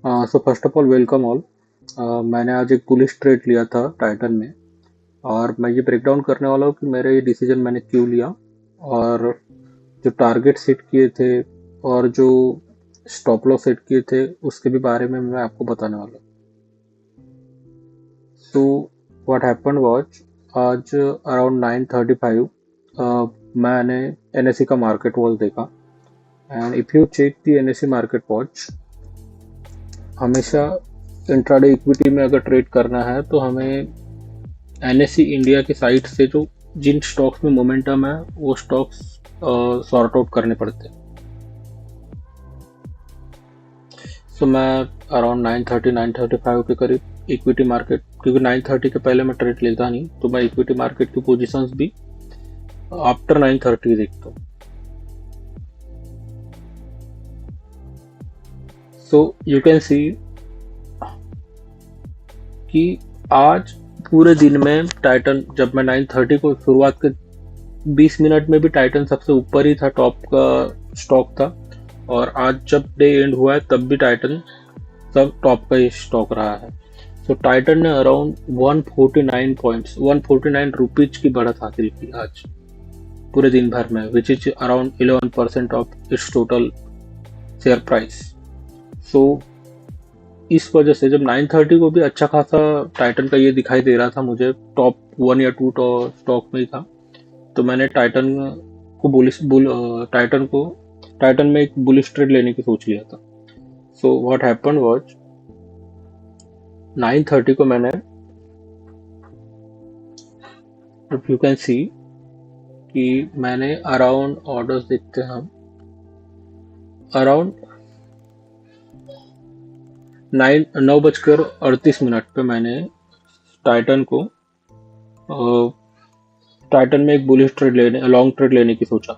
So first of all welcome all. मैंने आज एक बुलिश ट्रेड लिया था टाइटन में, और मैं ये ब्रेक डाउन करने वाला हूँ कि मेरा ये डिसीजन मैंने क्यों लिया, और जो टारगेट सेट किए थे और जो स्टॉप लॉस सेट किए थे उसके भी बारे में मैं आपको बताने वाला हूँ। सो व्हाट हैपेंड वाज, आज अराउंड 9:35 मैंने एनएससी का मार्केट वॉच देखा। And if you check the NSC market watch, हमेशा इंट्राडे इक्विटी में अगर ट्रेड करना है तो हमें एनएससी इंडिया की साइट से जो जिन स्टॉक्स में मोमेंटम है वो स्टॉक्स सॉर्ट आउट करने पड़ते हैं। सो मैं अराउंड 9:30 के करीब इक्विटी मार्केट, क्योंकि 9:30 के पहले मैं ट्रेड लेता नहीं, तो मैं इक्विटी मार्केट की पोजीशंस भी आफ्टर 9:30 देखता हूँ। सो यू कैन सी कि आज पूरे दिन में टाइटन, जब मैं 9:30 को शुरुआत के 20 मिनट में भी टाइटन सबसे ऊपर ही था, टॉप का स्टॉक था, और आज जब डे एंड हुआ है तब भी टाइटन सब टॉप का ही स्टॉक रहा है। सो टाइटन ने अराउंड 149 पॉइंट्स, 149 रुपीज की बढ़त हासिल की आज पूरे दिन भर में, which is around 11% of its total share price. So इस वजह से जब 9:30 को भी अच्छा खासा टाइटन का ये दिखाई दे रहा था, मुझे टॉप 1 या 2 स्टॉक में ही था, तो मैंने टाइटन में एक बुलिश ट्रेड लेने की सोच लिया था। सो व्हाट हैपेंड वाज, 9:30 को मैंने, इफ यू कैन सी कि मैंने अराउंड ऑर्डर्स देखते हैं हम, अराउंड 9:38 पे मैंने टाइटन में एक बुलिश ट्रेड लेने, लॉन्ग ट्रेड लेने की सोचा।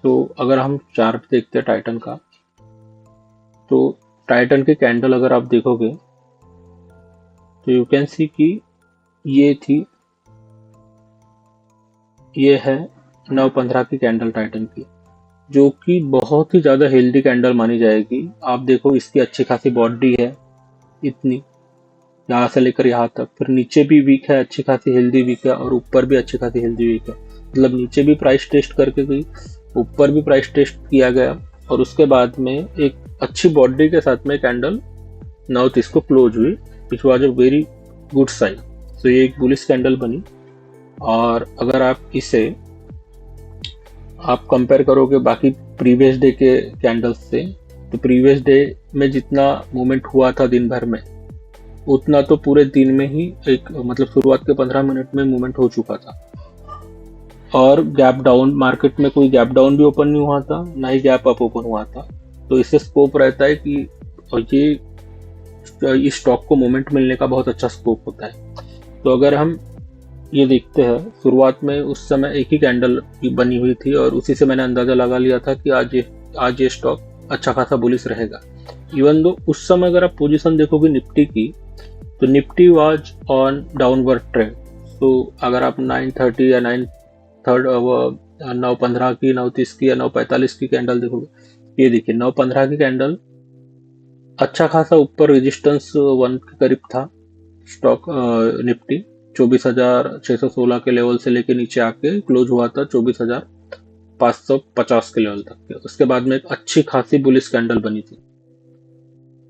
तो अगर हम चार्ट देखते हैं टाइटन का, तो टाइटन की कैंडल अगर आप देखोगे तो यू कैन सी कि ये है 9:15 की कैंडल टाइटन की, जो कि बहुत ही ज़्यादा हेल्दी कैंडल मानी जाएगी। आप देखो इसकी अच्छी खासी बॉडी है, इतनी यहाँ से लेकर यहाँ तक, फिर नीचे भी वीक है, अच्छी खासी हेल्दी वीक है, और ऊपर भी अच्छी खासी हेल्दी वीक है। मतलब नीचे भी प्राइस टेस्ट करके गई, ऊपर भी प्राइस टेस्ट किया गया, और उसके बाद में एक अच्छी बॉडी के साथ में कैंडल 9:30 को क्लोज हुई, which was a very good sign. तो ये एक बुलिश कैंडल बनी। और अगर आप इसे कंपेयर करोगे बाकी प्रीवियस डे के कैंडल्स से, तो प्रीवियस डे में जितना मूवमेंट हुआ था दिन भर में, उतना तो पूरे दिन में ही एक, मतलब शुरुआत के 15 मिनट में मूवमेंट हो चुका था। और गैप डाउन, मार्केट में कोई गैप डाउन भी ओपन नहीं हुआ था, ना ही गैप अप ओपन हुआ था। तो इससे स्कोप रहता है कि ये इस स्टॉक को मोमेंट मिलने का बहुत अच्छा स्कोप होता है। तो अगर हम ये देखते हैं, शुरुआत में उस समय एक ही कैंडल बनी हुई थी, और उसी से मैंने अंदाजा लगा लिया था कि आज ये स्टॉक अच्छा खासा बुलिश रहेगा। इवन दो उस समय अगर आप पोजीशन देखोगे निफ्टी की, तो Nifty was on downward trend. तो अगर आप 9:30 या 9:15 की, 9:30 की या 9:45 की कैंडल देखोगे, ये देखिए 9:15 की कैंडल अच्छा खासा ऊपर रेजिस्टेंस 1 के करीब था स्टॉक निफ्टी, 24,616 के लेवल से लेके नीचे आके क्लोज हुआ था 24,550 के लेवल तक के। उसके बाद में एक अच्छी खासी बुलिश कैंडल बनी थी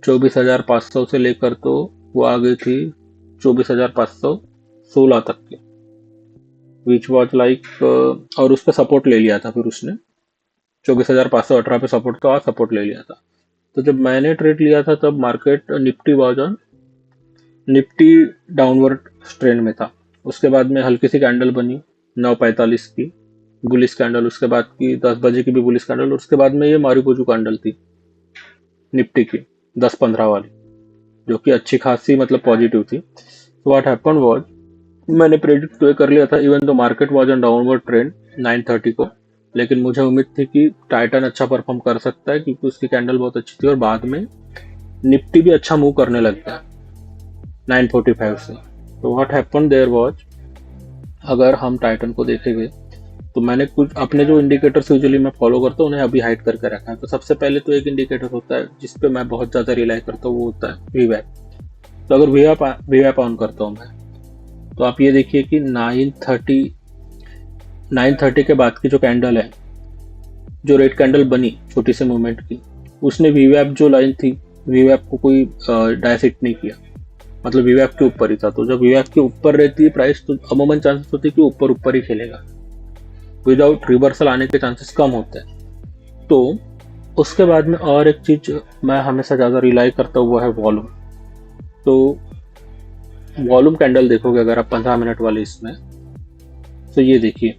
24,500 से लेकर, तो वो आ गई थी 24,516 तक के, विच वॉज लाइक, और उस पर सपोर्ट ले लिया था। फिर उसने 24,518 पे सपोर्ट ले लिया था। तो जब मैंने ट्रेड लिया था तब मार्केट निफ्टी डाउनवर्ड ट्रेंड में था। उसके बाद में हल्की सी कैंडल बनी 9:45 की बुलिश कैंडल, उसके बाद की 10 बजे की भी बुलिश कैंडल, उसके बाद में ये मारुकोजू कैंडल थी निफ्टी की 10-15 वाली, जो कि अच्छी खासी मतलब पॉजिटिव थी। तो व्हाट हैपेंड वाज, मैंने प्रेडिक्ट तो कर लिया था, इवन तो market was on downward trend 9:30 को, लेकिन मुझे उम्मीद थी कि टाइटन अच्छा परफॉर्म कर सकता है, क्योंकि उसकी कैंडल बहुत अच्छी थी, और बाद में निफ्टी भी अच्छा मूव करने लग गया 9:45 से। तो व्हाट हैपेंड देयर वाज, अगर हम टाइटन को देखेंगे तो मैंने कुछ अपने जो इंडिकेटर्स यूजुअली मैं फॉलो करता हूँ उन्हें अभी हाइड करके रखा है। तो सबसे पहले तो एक इंडिकेटर होता है जिस पे मैं बहुत ज़्यादा रिलाई करता हूँ, वो होता है वीवैप। तो अगर वीवैप ऑन करता हूँ मैं, तो आप ये देखिए कि 9:30 के बाद की जो कैंडल है, जो रेड कैंडल बनी छोटी सी मूवमेंट की, उसने वीवैप जो लाइन थी, वीवैप को कोई डायसेक्ट नहीं किया, मतलब वीवैप के ऊपर ही था। तो जब वीवैप के ऊपर रहती है प्राइस, तो अमूमन चांसेस होते हैं कि ऊपर ऊपर ही खेलेगा, विदाउट रिवर्सल आने के चांसेस कम होते हैं। तो उसके बाद में और एक चीज मैं हमेशा ज़्यादा रिलाई करता हूँ, वो है वॉल्यूम। तो वॉल्यूम कैंडल देखोगे अगर आप 15 मिनट वाले इसमें, तो ये देखिए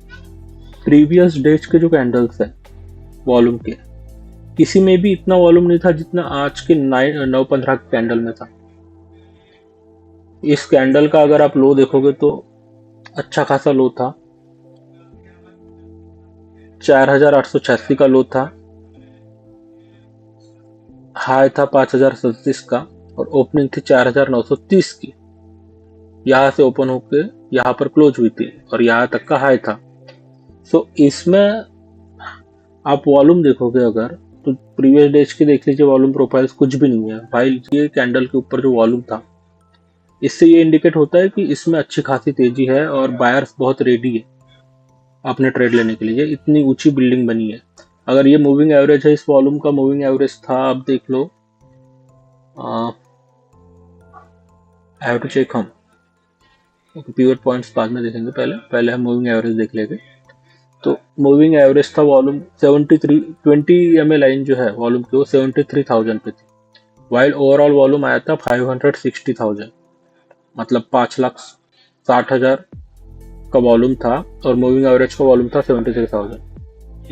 प्रीवियस डेज के जो कैंडल्स हैं वॉल्यूम के, किसी में भी इतना वॉल्यूम नहीं था जितना आज के 9:15 के कैंडल में था। इस कैंडल का अगर आप लो देखोगे तो अच्छा खासा लो था, 4,886 का लो था, हाई था 5,037 का, और ओपनिंग थी 4,930 की। यहां से ओपन होके यहाँ पर क्लोज हुई थी और यहाँ तक का हाई था। सो इसमें आप वॉल्यूम देखोगे अगर, तो प्रीवियस डेज की देख लीजिए, वॉल्यूम प्रोफाइल्स कुछ भी नहीं है भाई। ये कैंडल के ऊपर जो वॉल्यूम था, इससे ये इंडिकेट होता है कि इसमें अच्छी खासी तेजी है और बायर्स बहुत रेडी है अपने ट्रेड लेने के लिए। इतनी ऊंची बिल्डिंग बनी है। अगर ये मूविंग एवरेज है, इस वॉल्यूम का मूविंग एवरेज था, आप देख लो, आई हैव टू चेक। हम पिवट पॉइंट्स बाद में देखेंगे, पहले हम मूविंग एवरेज देख लेंगे। तो मूविंग एवरेज था वॉल्यूम 73, 20 MA लाइन जो है वॉल्यूम की, वो 73,000 पे थी, वाइल ओवरऑल वॉल्यूम आया था 560,000, मतलब 5,60,000 का वॉल्यूम था, और मूविंग एवरेज का वॉल्यूम था 73,000,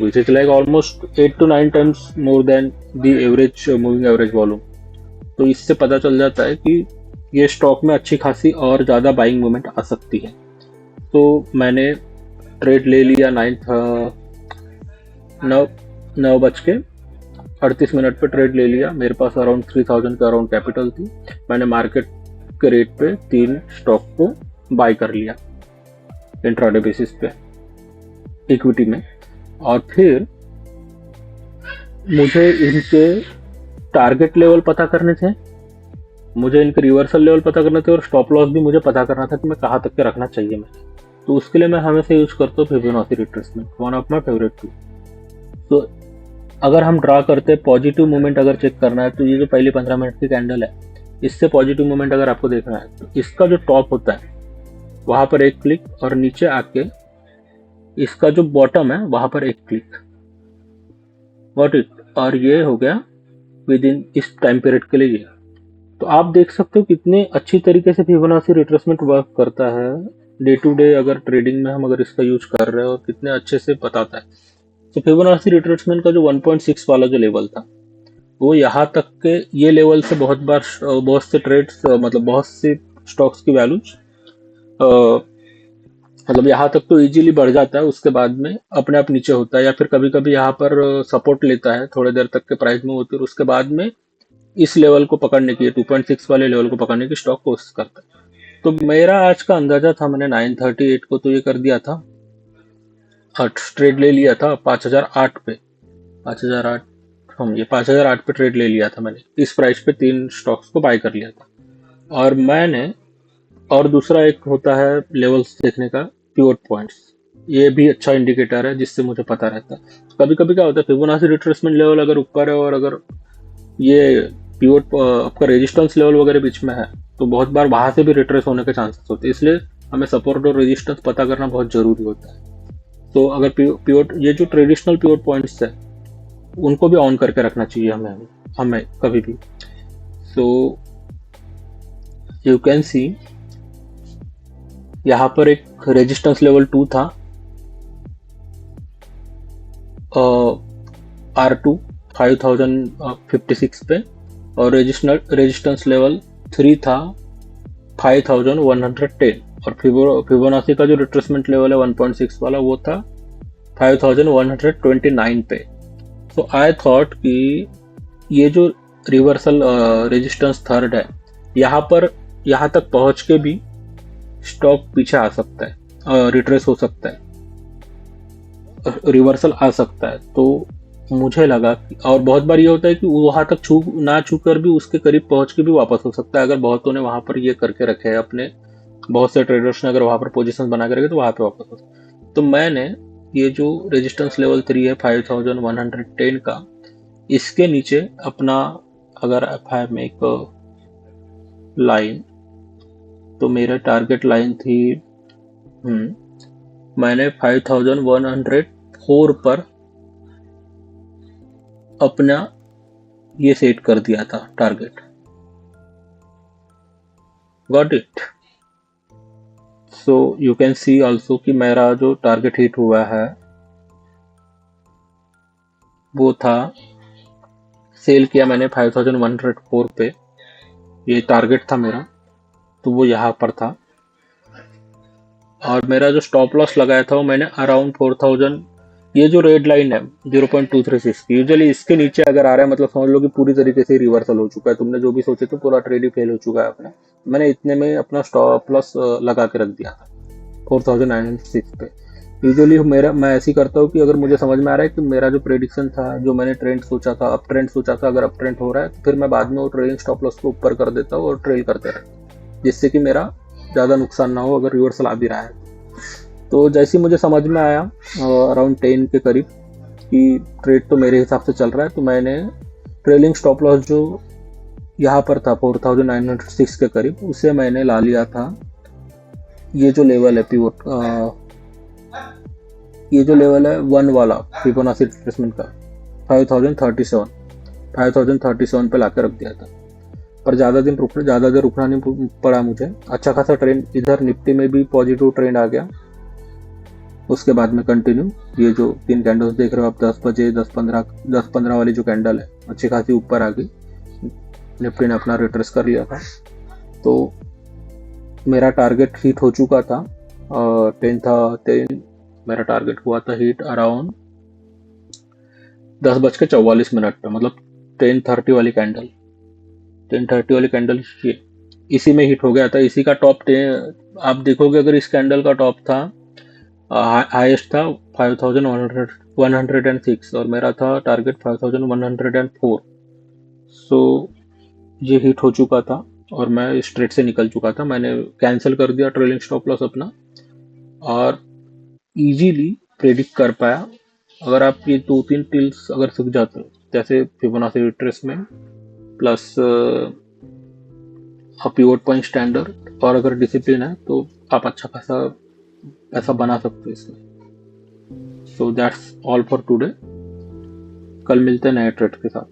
which is like almost 8 to 9 times more than the average moving average volume. तो इससे पता चल जाता है कि ये स्टॉक में अच्छी खासी और ज़्यादा बाइंग मूवमेंट आ सकती है। तो मैंने ट्रेड ले लिया 9:38 पे ट्रेड ले लिया। मेरे पास अराउंड 3,000 के अराउंड कैपिटल थी। मैंने मार्केट के रेट पे 3 स्टॉक को बाय कर लिया इंट्राडे बेसिस पे इक्विटी में। और फिर मुझे इनके टारगेट लेवल पता करने थे, मुझे इनके रिवर्सल लेवल पता करने थे, और स्टॉप लॉस भी मुझे पता करना था कि मैं कहाँ तक के रखना चाहिए मैं। तो उसके लिए मैं हमेशा यूज करता हूँ Fibonacci retracement, one of my favourite too. तो अगर हम ड्रा करते हैं पॉजिटिव मूवमेंट अगर चेक करना है, तो ये जो पहली 15 मिनट की कैंडल है, इससे पॉजिटिव मूवमेंट अगर आपको देखना है, तो इसका जो टॉप होता है वहां पर एक क्लिक, और नीचे आके इसका जो बॉटम है वहां पर एक क्लिक, व्हाट इट, और ये हो गया विद इन इस टाइम पीरियड के लिए। तो आप देख सकते हो कितने अच्छी तरीके से फिबोनाची रिट्रेसमेंट वर्क करता है डे टू डे, अगर ट्रेडिंग में हम अगर इसका यूज कर रहे हो, कितने अच्छे से बताता है। तो फिबोनाची रिट्रेसमेंट का जो 1.6 वाला जो लेवल था, वो यहाँ तक के ये लेवल से बहुत बार बहुत से ट्रेड्स, मतलब बहुत से स्टॉक्स की वैल्यूज मतलब यहाँ तक तो इजीली बढ़ जाता है, उसके बाद में अपने आप नीचे होता है, या फिर कभी कभी यहाँ पर सपोर्ट लेता है थोड़ी देर तक के प्राइस में होती है, और उसके बाद में इस लेवल को पकड़ने की, 2.6 वाले लेवल को पकड़ने की स्टॉक कोशिश करता है। तो मेरा आज का अंदाजा था, मैंने 9:38 को तो ये कर दिया था, ट्रेड ले लिया था 5,008 पे, 5,008, हम ये 5,008 पे ट्रेड ले लिया था मैंने। इस प्राइस पे 3 स्टॉक्स को बाय कर लिया था। और मैंने, और दूसरा एक होता है लेवल्स देखने का, पिवट पॉइंट्स, ये भी अच्छा इंडिकेटर है जिससे मुझे पता रहता है। कभी कभी क्या होता है, फिबोनाची रिट्रेसमेंट लेवल अगर ऊपर है और अगर ये पिवट आपका रेजिस्टेंस लेवल वगैरह बीच में है, तो बहुत बार वहां से भी रिट्रेस होने के चांसेस होते हैं। इसलिए हमें सपोर्ट और रेजिस्टेंस पता करना बहुत जरूरी होता है। तो अगर पिवट, ये जो ट्रेडिशनल पिवट पॉइंट्स है, उनको भी ऑन करके रखना चाहिए हमें कभी भी। सो यू कैन सी यहाँ पर एक रेजिस्टेंस लेवल 2 था, R2 5,056 पे, और रेजिस्टेंस लेवल 3 था 5,110, और फिबोनाची का जो रिट्रेसमेंट लेवल है 1.6 वाला, वो था 5,129 पे। तो आई थॉट कि ये जो रिवर्सल रेजिस्टेंस थर्ड है, यहाँ तक पहुंच के भी स्टॉक पीछे आ सकता है, रिट्रेस हो सकता है। रिवर्सल आ सकता है। तो मुझे लगा और बहुत बार ये होता है कि वहां तक छू कर भी उसके करीब पहुंच के भी वापस हो सकता है, अगर बहुतों ने वहां पर ये करके रखे हैं अपने, बहुत से ट्रेडर्स ने अगर वहां पर पोजीशन बना के रखे तो वहां पे वापस हो सकता है। तो मैंने ये जो रेजिस्टेंस लेवल 3 है 5110 का, इसके नीचे अपना, अगर एफ में एक लाइन, तो मेरा टारगेट लाइन थी, मैंने 5104 पर अपना ये सेट कर दिया था target. Got it. So you can see also कि मेरा जो टारगेट हिट हुआ है वो था, सेल किया मैंने 5104 पे, ये टारगेट था मेरा, तो वो यहाँ पर था। और मेरा जो स्टॉप लॉस लगाया था वो मैंने अराउंड 4000, ये जो रेड लाइन है 0.236 की, यूजुअली इसके नीचे अगर आ रहा है मतलब समझ लो कि पूरी तरीके से रिवर्सल हो चुका है, तुमने जो भी सोचे थे पूरा ट्रेड ही फेल हो चुका है अपना। मैंने इतने में अपना स्टॉप लॉस लगा के रख दिया था 4906 पे। यूजुअली मैं ऐसे ही करता हूँ कि अगर मुझे समझ में आ रहा है कि मेरा जो प्रेडिक्शन था, जो मैंने ट्रेंड सोचा था, अप ट्रेंड सोचा था, अगर अप ट्रेंड हो रहा है तो फिर मैं बाद में वो ट्रेलिंग स्टॉप लॉस को ऊपर कर देता हूँ और ट्रेल करते रहता हूँ, जिससे कि मेरा ज़्यादा नुकसान ना हो अगर रिवर्सल आ भी रहा है। तो जैसे ही मुझे समझ में आया अराउंड 10 के करीब कि ट्रेड तो मेरे हिसाब से चल रहा है, तो मैंने ट्रेलिंग स्टॉप लॉस जो यहाँ पर था 4906 के करीब, उसे मैंने ला लिया था। ये जो लेवल है पिवोट, ये जो लेवल है 1 वाला फिबोनाची रिट्रेसमेंट का 5037 पे लाकर रख दिया था। पर ज़्यादा देर रुकना नहीं पड़ा मुझे। अच्छा खासा ट्रेंड इधर निफ्टी में भी पॉजिटिव ट्रेंड आ गया। उसके बाद में कंटिन्यू ये जो 3 कैंडल्स देख रहे हो आप, 10 बजे 10-15 वाली जो कैंडल है अच्छी खासी ऊपर आ गई, निफ्टी ने अपना रिट्रेस कर लिया था। तो मेरा टारगेट हिट हो चुका था, 10 मेरा टारगेट हुआ था हिट अराउंड 10:44 पे, मतलब 10:30 वाली कैंडल, 10:30 वाली कैंडल इसी में हिट हो गया था। इसी का टॉप आप देखोगे अगर इस कैंडल का टॉप था, हाईएस्ट था 5106 और मेरा था टारगेट 5104। सो ये हिट हो चुका था और मैं स्ट्रेट से निकल चुका था। मैंने कैंसिल कर दिया ट्रेलिंग स्टॉप लॉस अपना और इजीली प्रेडिक्ट कर पाया। अगर आप ये 2-3 टिल्स अगर सीख जाते हो, जैसे Fibonacci retracement plus pivot point standard, और अगर डिसिप्लिन है तो आप अच्छा खासा पैसा बना सकते हो इसमें। So that's all for today. कल मिलते हैं नए ट्रेड के साथ।